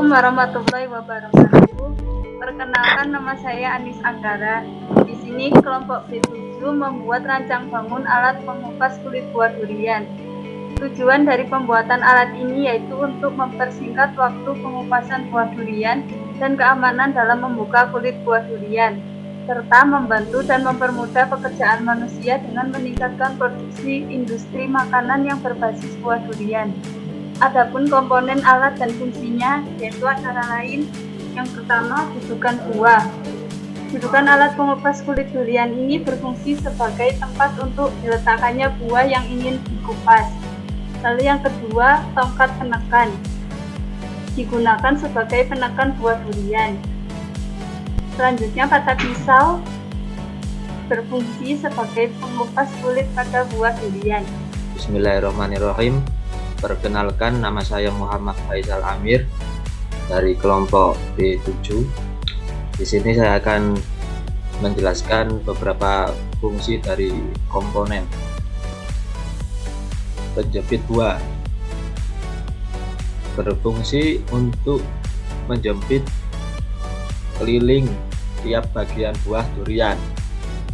Assalamualaikum warahmatullahi wabarakatuh. Perkenalkan, nama saya Anis Anggara. Di sini kelompok B7 membuat rancang bangun alat pengupas kulit buah durian. Tujuan dari pembuatan alat ini yaitu untuk mempersingkat waktu pengupasan buah durian dan keamanan dalam membuka kulit buah durian, serta membantu dan mempermudah pekerjaan manusia dengan meningkatkan produksi industri makanan yang berbasis buah durian. Adapun komponen alat dan fungsinya yaitu antara lain yang pertama, dudukan buah. Dudukan alat pengupas kulit durian ini berfungsi sebagai tempat untuk diletakkannya buah yang ingin dikupas. Lalu yang kedua, tongkat penekan. Digunakan sebagai penekan buah durian. Selanjutnya, patah pisau berfungsi sebagai pengupas kulit pada buah durian. Bismillahirrahmanirrahim. Perkenalkan, nama saya Muhammad Faisal Amir dari kelompok B7. Di sini saya akan menjelaskan beberapa fungsi dari komponen. Penjepit buah berfungsi untuk menjepit keliling tiap bagian buah durian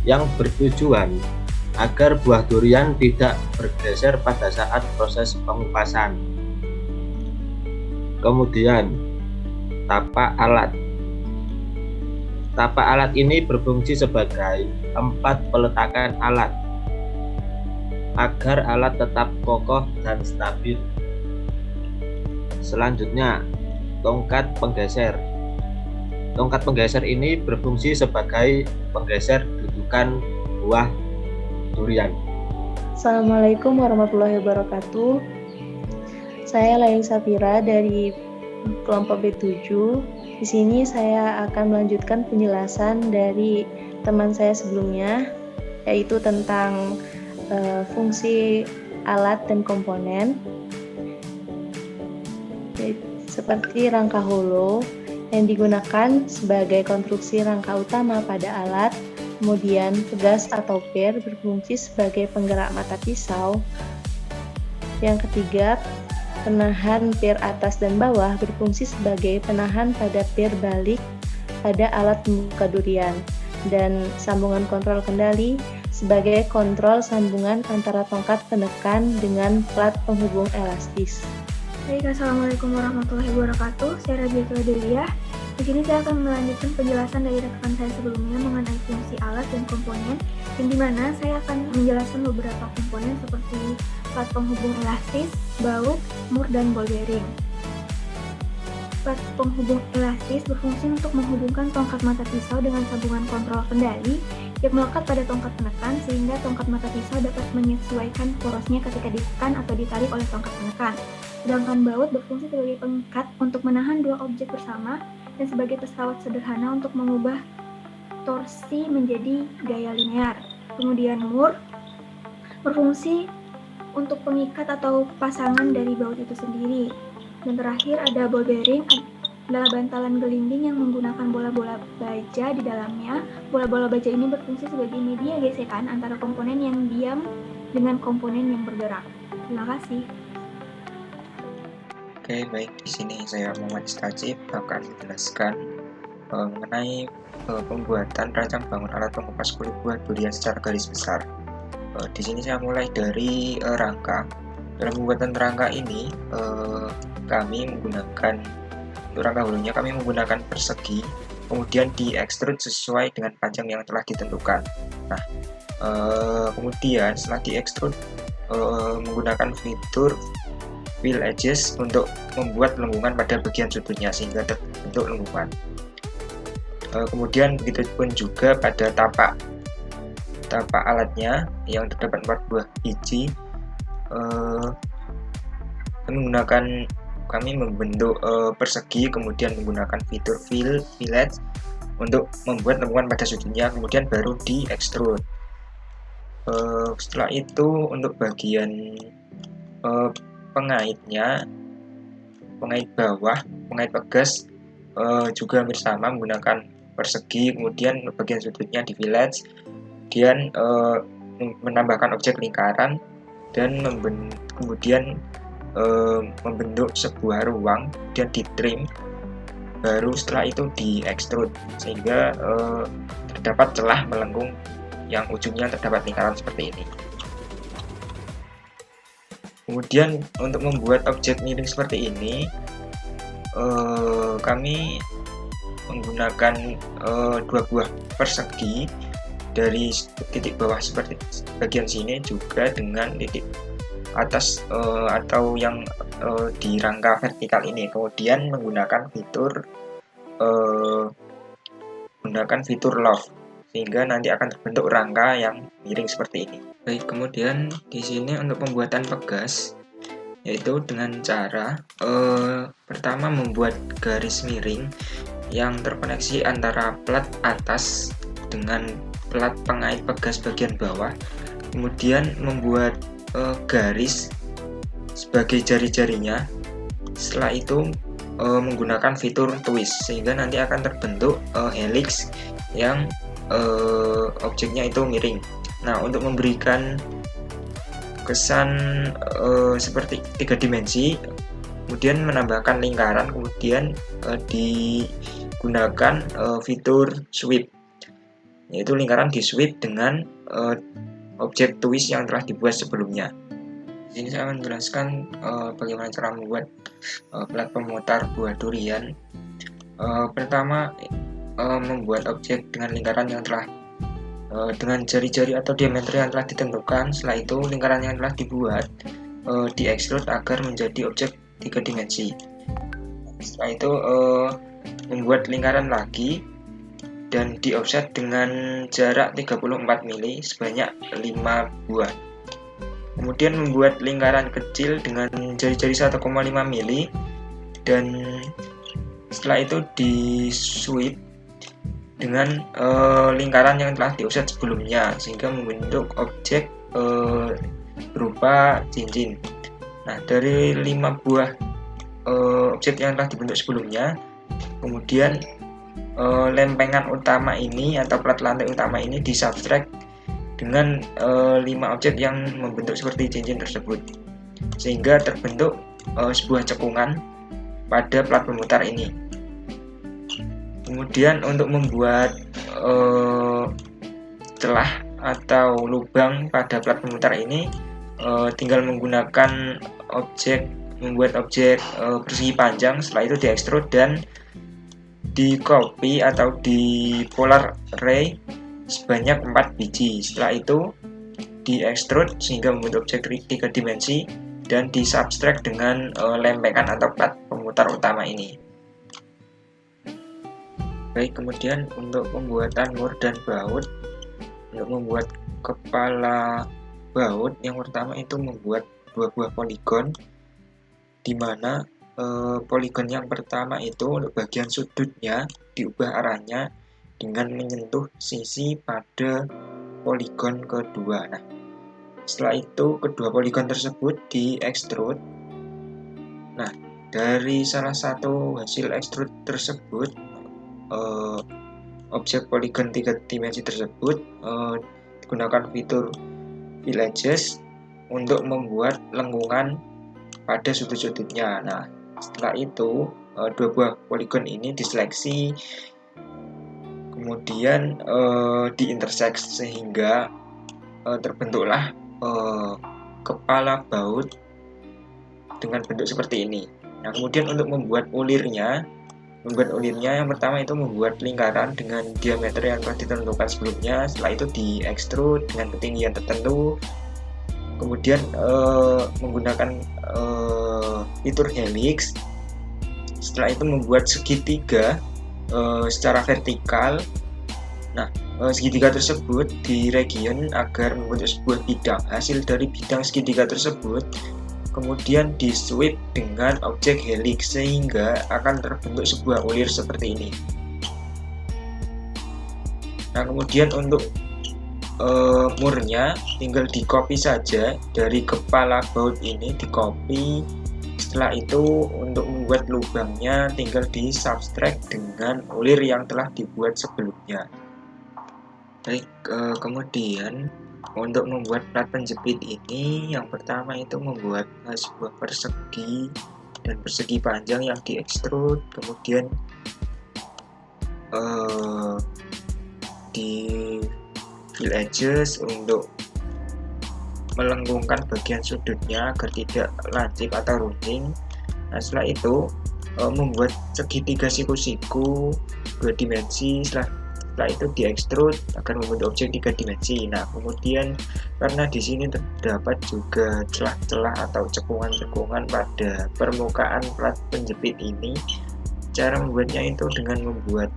yang bertujuan agar buah durian tidak bergeser pada saat proses pengupasan. Kemudian, tapak alat. Tapak alat ini berfungsi sebagai tempat peletakan alat agar alat tetap kokoh dan stabil. Selanjutnya, tongkat penggeser. Tongkat penggeser ini berfungsi sebagai penggeser dudukan buah durian. Assalamualaikum warahmatullahi wabarakatuh. Saya Lain Safira dari kelompok B7. Di sini saya akan melanjutkan penjelasan dari teman saya sebelumnya, yaitu tentang fungsi alat dan komponen. Seperti rangka holo yang digunakan sebagai konstruksi rangka utama pada alat. Kemudian pegas atau pir berfungsi sebagai penggerak mata pisau. Yang ketiga, penahan pir atas dan bawah berfungsi sebagai penahan pada pir balik pada alat pembuka durian. Dan sambungan kontrol kendali sebagai kontrol sambungan antara tongkat penekan dengan plat penghubung elastis. Baik, Assalamualaikum warahmatullahi wabarakatuh. Saya Rabiatul Delia. Di sini saya akan melanjutkan penjelasan dari rekan saya sebelumnya mengenai fungsi alat dan komponen, yang dimana saya akan menjelaskan beberapa komponen seperti plat penghubung elastis, baut, mur, dan ball bearing. Plat penghubung elastis berfungsi untuk menghubungkan tongkat mata pisau dengan sambungan kontrol kendali yang melekat pada tongkat penekan sehingga tongkat mata pisau dapat menyesuaikan porosnya ketika ditekan atau ditarik oleh tongkat penekan. Sedangkan baut berfungsi sebagai pengikat untuk menahan dua objek bersama dan sebagai pesawat sederhana untuk mengubah torsi menjadi gaya linear. Kemudian mur berfungsi untuk pengikat atau pasangan dari baut itu sendiri. Dan terakhir ada ball bearing, adalah bantalan gelinding yang menggunakan bola-bola baja di dalamnya. Bola-bola baja ini berfungsi sebagai media gesekan antara komponen yang diam dengan komponen yang bergerak. Terima kasih. Oke, baik, di sini saya Muhammad Istajib akan menjelaskan mengenai pembuatan rancang bangun alat pengupas kulit buah durian secara garis besar. Di sini saya mulai dari rangka. Dalam pembuatan rangka ini kami menggunakan untuk rangka hulunya kami menggunakan persegi, kemudian diekstrud sesuai dengan panjang yang telah ditentukan. Nah, kemudian setelah diekstrud menggunakan fitur fill edges untuk membuat lengkungan pada bagian sudutnya sehingga terbentuk lengkungan. Kemudian begitu pun juga pada tapak alatnya yang terdapat 4 buah biji. Kami membentuk persegi, kemudian menggunakan fitur fill edge untuk membuat lengkungan pada sudutnya, kemudian baru diekstrud. Setelah itu untuk bagian pengaitnya, pengait bawah, pengait pegas juga hampir sama menggunakan persegi, kemudian bagian sudutnya di fillet, kemudian menambahkan objek lingkaran dan kemudian membentuk sebuah ruang, kemudian di trim baru setelah itu di extrude sehingga terdapat celah melengkung yang ujungnya terdapat lingkaran seperti ini. Kemudian untuk membuat objek miring seperti ini, kami menggunakan dua buah persegi dari titik bawah seperti bagian sini juga dengan titik atas atau yang di rangka vertikal ini. Kemudian menggunakan fitur loft sehingga nanti akan terbentuk rangka yang miring seperti ini. Baik, kemudian di sini untuk pembuatan pegas yaitu dengan cara pertama membuat garis miring yang terkoneksi antara plat atas dengan plat pengait pegas bagian bawah, kemudian membuat garis sebagai jari-jarinya. Setelah itu menggunakan fitur twist sehingga nanti akan terbentuk helix yang objeknya itu miring. Nah, untuk memberikan kesan seperti 3 dimensi, kemudian menambahkan lingkaran, kemudian digunakan fitur sweep, yaitu lingkaran di sweep dengan objek twist yang telah dibuat sebelumnya. Di sini saya akan menjelaskan bagaimana cara membuat plat pemutar buah durian. Pertama, membuat objek dengan lingkaran yang telah dengan jari-jari atau diameter yang telah ditentukan. Setelah itu lingkaran yang telah dibuat di extrude agar menjadi objek 3 dimensi. Setelah itu membuat lingkaran lagi dan di offset dengan jarak 34 mili sebanyak 5 buah. Kemudian membuat lingkaran kecil dengan jari-jari 1,5 mili dan setelah itu di sweep dengan lingkaran yang telah di offset sebelumnya sehingga membentuk objek berupa cincin. Nah, dari 5 buah objek yang telah dibentuk sebelumnya, kemudian lempengan utama ini atau plat lantai utama ini disubtract dengan 5 objek yang membentuk seperti cincin tersebut sehingga terbentuk sebuah cekungan pada plat pemutar ini. Kemudian untuk membuat celah atau lubang pada plat pemutar ini tinggal menggunakan membuat objek persegi panjang. Setelah itu di extrude dan di copy atau di polar ray sebanyak 4 biji. Setelah itu di extrude sehingga membentuk objek 3 dimensi dan di subtract dengan lempengan atau plat pemutar utama ini. Baik, kemudian untuk pembuatan mur dan baut. Untuk membuat kepala baut, yang pertama itu membuat 2 buah poligon, di mana poligon yang pertama itu untuk bagian sudutnya diubah arahnya dengan menyentuh sisi pada poligon kedua. Nah, setelah itu kedua poligon tersebut di extrude. Nah, dari salah satu hasil extrude tersebut, objek poligon 3 dimensi tersebut digunakan fitur villages untuk membuat lengkungan pada sudut-sudutnya. Nah, setelah itu 2 buah poligon ini diseleksi, kemudian diintersect sehingga terbentuklah kepala baut dengan bentuk seperti ini. Nah, kemudian untuk membuat ulirnya yang pertama itu membuat lingkaran dengan diameter yang telah ditentukan sebelumnya. Setelah itu di extrude dengan ketinggian tertentu, kemudian menggunakan fitur helix. Setelah itu membuat segitiga secara vertikal. Nah, segitiga tersebut di region agar membentuk sebuah bidang. Hasil dari bidang segitiga tersebut kemudian di sweep dengan objek helix sehingga akan terbentuk sebuah ulir seperti ini. Nah, kemudian untuk murnya tinggal di copy saja dari kepala baut ini, di copy. Setelah itu untuk membuat lubangnya tinggal di subtract dengan ulir yang telah dibuat sebelumnya. Baik, kemudian untuk membuat plat penjepit ini yang pertama itu membuat sebuah persegi dan persegi panjang yang diekstrud, kemudian di fill edges untuk melengkungkan bagian sudutnya agar tidak lancip atau runcing. Nah, setelah itu membuat segitiga siku-siku 2 dimensi. Setelah itu diekstrud agar membentuk objek 3 dimensi. Nah, kemudian karena di sini terdapat juga celah-celah atau cekungan-cekungan pada permukaan plat penjepit ini, cara membuatnya itu dengan membuat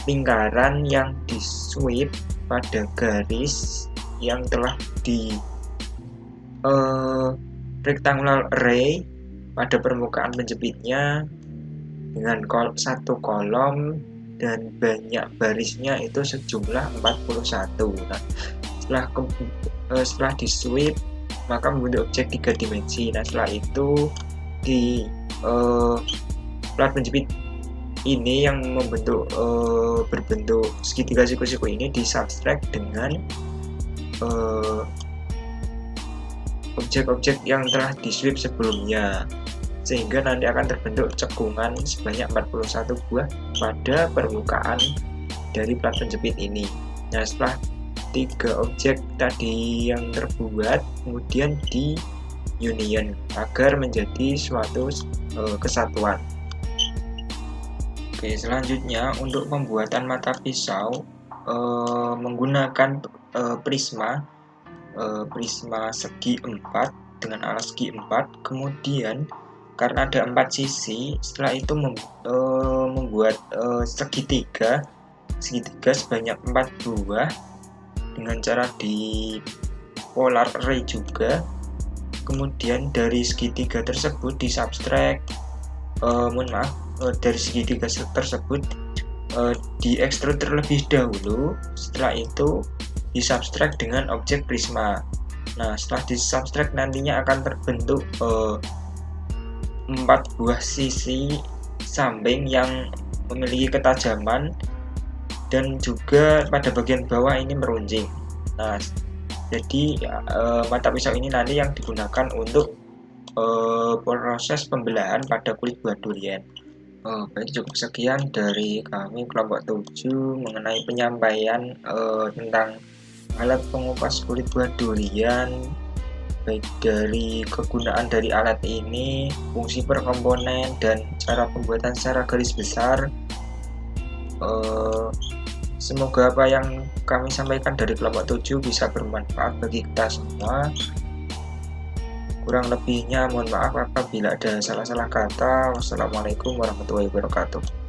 lingkaran yang di sweep pada garis yang telah di rectangular array pada permukaan penjepitnya dengan satu kolom dan banyak barisnya itu sejumlah 41. Nah, setelah di sweep maka membentuk objek 3 dimensi. Nah, setelah itu di plat penjepit ini yang berbentuk segitiga siku-siku ini disubtract dengan objek-objek yang telah di sweep sebelumnya, sehingga nanti akan terbentuk cekungan sebanyak 41 buah pada permukaan dari plat penjepit ini. Nah, setelah 3 objek tadi yang terbuat kemudian di union agar menjadi suatu kesatuan. Oke, selanjutnya untuk pembuatan mata pisau menggunakan prisma segi 4 dengan alas segi 4, kemudian karena ada 4 sisi, setelah itu membuat segitiga sebanyak 4 buah dengan cara di polar array juga. Kemudian dari segitiga tersebut disubtract dari segitiga tersebut diekstrud terlebih dahulu, setelah itu disubtract dengan objek prisma. Nah, setelah disubtract nantinya akan terbentuk 4 buah sisi samping yang memiliki ketajaman dan juga pada bagian bawah ini meruncing. Nah, jadi mata pisau ini nanti yang digunakan untuk proses pembelahan pada kulit buah durian. Baik, cukup sekian dari kami kelompok 7 mengenai penyampaian tentang alat pengupas kulit buah durian, baik dari kegunaan dari alat ini, fungsi per komponen, dan cara pembuatan secara garis besar. Semoga apa yang kami sampaikan dari kelompok 7 bisa bermanfaat bagi kita semua. Kurang lebihnya mohon maaf apabila ada salah-salah kata. Wassalamualaikum warahmatullahi wabarakatuh.